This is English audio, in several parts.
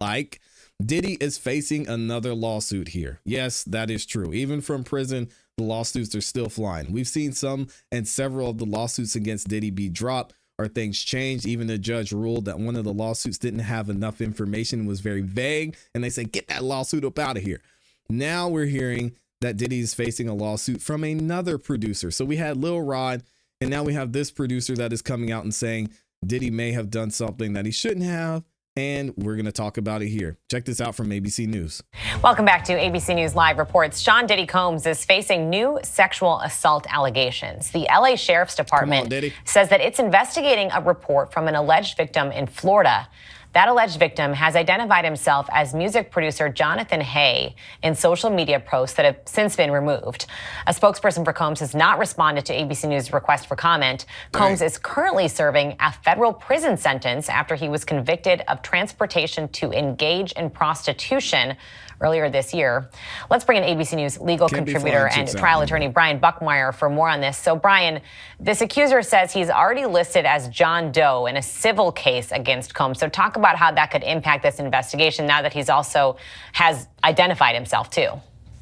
like. Diddy is facing another lawsuit here. Yes, that is true. Even from prison, the lawsuits are still flying. We've seen some and several of the lawsuits against Diddy be dropped or things changed. Even the judge ruled that one of the lawsuits didn't have enough information, was very vague, and they said, get that lawsuit up out of here. Now we're hearing that Diddy is facing a lawsuit from another producer. So we had Lil Rod, and now we have this producer that is coming out and saying Diddy may have done something that he shouldn't have. And we're going to talk about it here. Check this out from ABC News. Welcome back to ABC News Live reports. Sean Diddy Combs is facing new sexual assault allegations. The LA Sheriff's Department says that it's investigating a report from an alleged victim in Florida. That alleged victim has identified himself as music producer Jonathan Hay in social media posts that have since been removed. A spokesperson for Combs has not responded to ABC News' request for comment. Combs is currently serving a federal prison sentence after he was convicted of transportation to engage in prostitution earlier this year. Let's bring in ABC News legal contributor and trial attorney Brian Buckmeyer for more on this. So, Brian, this accuser says he's already listed as John Doe in a civil case against Combs. So talk about how that could impact this investigation now that he's also has identified himself, too.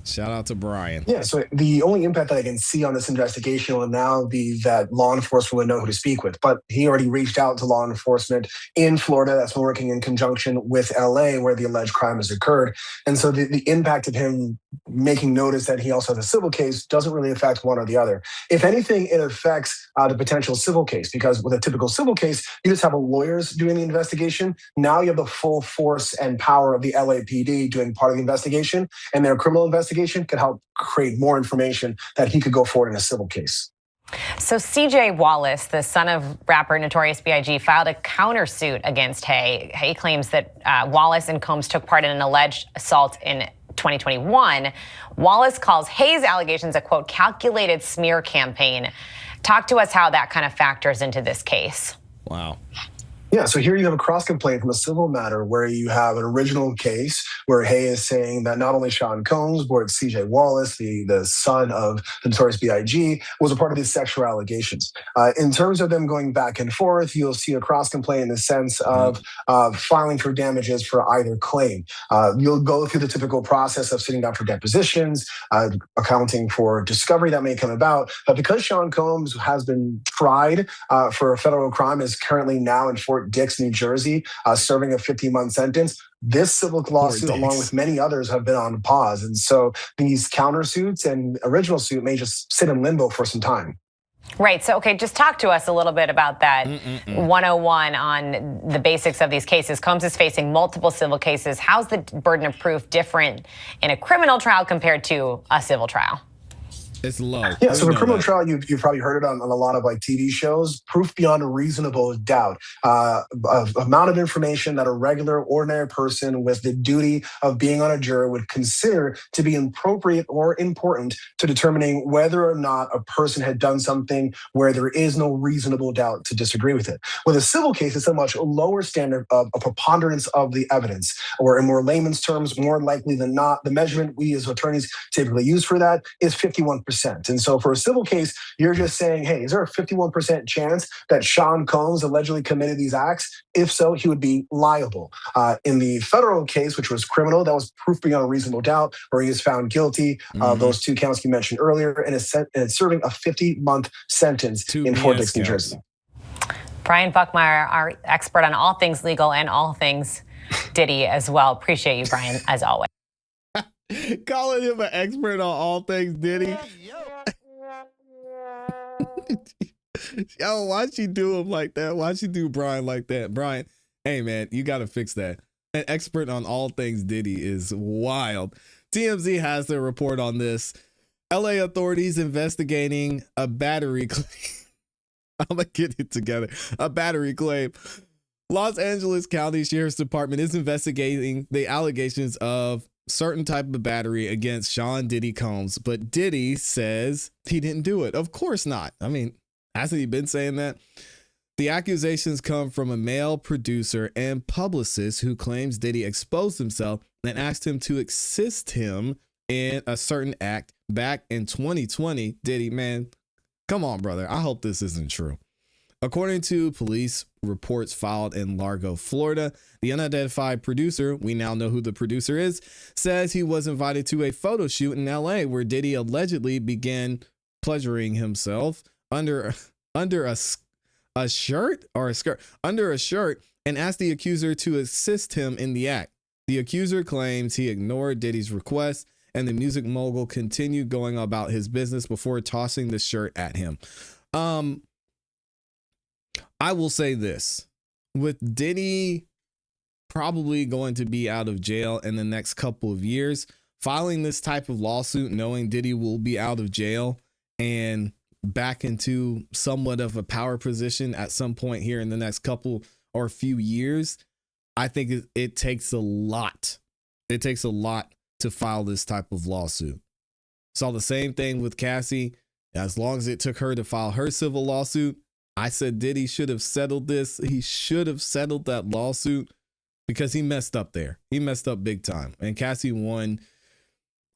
Shout out to Brian. Yeah, so the only impact that I can see on this investigation will now be that law enforcement will know who to speak with. But he already reached out to law enforcement in Florida that's been working in conjunction with LA where the alleged crime has occurred. And so the impact of him making notice that he also has a civil case doesn't really affect one or the other. If anything, it affects the potential civil case, because with a typical civil case, you just have lawyers doing the investigation. Now you have the full force and power of the LAPD doing part of the investigation, and their criminal investigation could help create more information that he could go forward in a civil case. So CJ Wallace, the son of rapper Notorious B.I.G., filed a countersuit against Hay. Hay claims that Wallace and Combs took part in an alleged assault in 2021. Wallace calls Hay's allegations a, quote, calculated smear campaign. Talk to us how that kind of factors into this case. Wow. Yeah, so here you have a cross complaint from a civil matter where you have an original case where Hay is saying that not only Sean Combs, but CJ Wallace, the son of the Notorious B.I.G., was a part of these sexual allegations. In terms of them going back and forth, you'll see a cross complaint in the sense of filing for damages for either claim. You'll go through the typical process of sitting down for depositions, accounting for discovery that may come about. But because Sean Combs has been tried for a federal crime, is currently now in Fort Dix, New Jersey, serving a 15-month sentence, this civil lawsuit, along with many others, have been on pause. And so these countersuits and original suit may just sit in limbo for some time. Right. So, okay, just talk to us a little bit about that 101 on the basics of these cases. Combs is facing multiple civil cases. How's the burden of proof different in a criminal trial compared to a civil trial? It's low. Yeah, so for criminal trial, you've probably heard it on a lot of like TV shows. Proof beyond a reasonable doubt. Amount of information that a regular, ordinary person with the duty of being on a jury would consider to be appropriate or important to determining whether or not a person had done something where there is no reasonable doubt to disagree with it. With a civil case, it's a much lower standard of a preponderance of the evidence, or in more layman's terms, more likely than not, the measurement we as attorneys typically use for that is 51%. And so for a civil case, you're just saying, hey, is there a 51% chance that Sean Combs allegedly committed these acts? If so, he would be liable. In the federal case, which was criminal, that was proof beyond a reasonable doubt, where he was found guilty of those two counts you mentioned earlier, and is serving a 50-month sentence in Fort Dix, New Jersey. Brian Buckmeyer, our expert on all things legal and all things Diddy as well. Appreciate you, Brian, as always. Calling him an expert on all things Diddy. Yo, why'd you do him like that? Why'd you do Brian like that? Brian, hey, man, you got to fix that. An expert on all things Diddy is wild. TMZ has their report on this. LA authorities investigating a battery claim. I'm going to get it together. A battery claim. Los Angeles County Sheriff's Department is investigating the allegations of certain type of battery against Sean Diddy Combs, but Diddy says he didn't do it. Of course not. I mean, hasn't he been saying that? The accusations come from a male producer and publicist who claims Diddy exposed himself and asked him to assist him in a certain act back in 2020. Diddy, man, come on, brother. I hope this isn't true. According to police reports filed in Largo, Florida, the unidentified producer, we now know who the producer is, says he was invited to a photo shoot in LA where Diddy allegedly began pleasuring himself under a shirt and asked the accuser to assist him in the act. The accuser claims he ignored Diddy's request, and the music mogul continued going about his business before tossing the shirt at him. I will say this, with Diddy probably going to be out of jail in the next couple of years, filing this type of lawsuit, knowing Diddy will be out of jail and back into somewhat of a power position at some point here in the next couple or few years, I think it takes a lot. It takes a lot to file this type of lawsuit. Saw the same thing with ClassE. As long as it took her to file her civil lawsuit, I said Diddy should have settled this. He should have settled that lawsuit because he messed up there. He messed up big time. And ClassE won,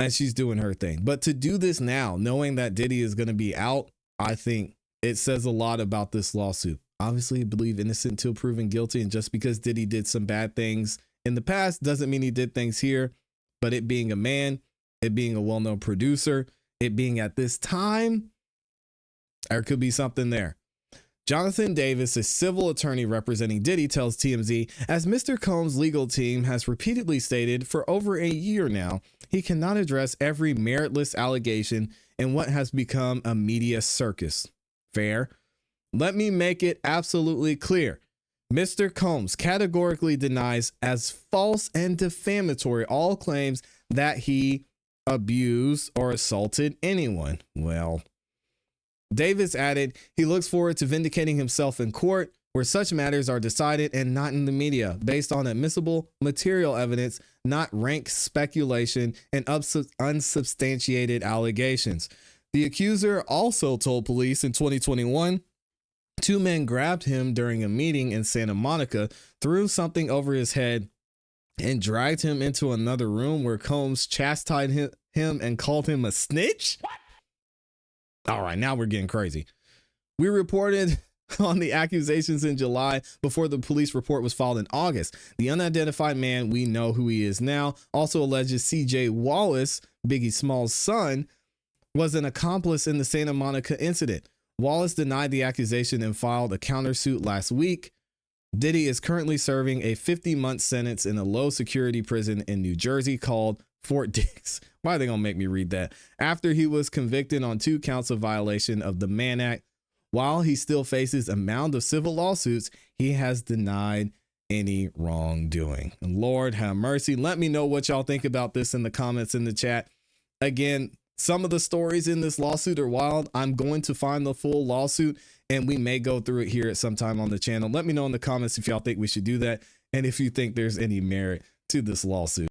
and she's doing her thing. But to do this now, knowing that Diddy is going to be out, I think it says a lot about this lawsuit. Obviously, believe innocent until proven guilty. And just because Diddy did some bad things in the past doesn't mean he did things here. But it being a man, it being a well-known producer, it being at this time, there could be something there. Jonathan Davis, a civil attorney representing Diddy, tells TMZ, as Mr. Combs' legal team has repeatedly stated for over a year now, he cannot address every meritless allegation in what has become a media circus. Fair. Let me make it absolutely clear. Mr. Combs categorically denies as false and defamatory all claims that he abused or assaulted anyone. Well, Davis added, he looks forward to vindicating himself in court where such matters are decided and not in the media based on admissible material evidence, not rank speculation and unsubstantiated allegations. The accuser also told police in 2021, 2 men grabbed him during a meeting in Santa Monica, threw something over his head, and dragged him into another room where Combs chastised him and called him a snitch. What? All right, now we're getting crazy. We reported on the accusations in July before the police report was filed in August. The unidentified man, we know who he is now, also alleges CJ Wallace, Biggie Smalls' son, was an accomplice in the Santa Monica incident. Wallace denied the accusation and filed a countersuit last week. Diddy is currently serving a 50-month sentence in a low-security prison in New Jersey called Fort Dix. Why are they going to make me read that? After he was convicted on 2 counts of violation of the Mann Act, while he still faces a mound of civil lawsuits, he has denied any wrongdoing. Lord have mercy. Let me know what y'all think about this in the comments in the chat. Again, some of the stories in this lawsuit are wild. I'm going to find the full lawsuit and we may go through it here at some time on the channel. Let me know in the comments if y'all think we should do that and if you think there's any merit to this lawsuit.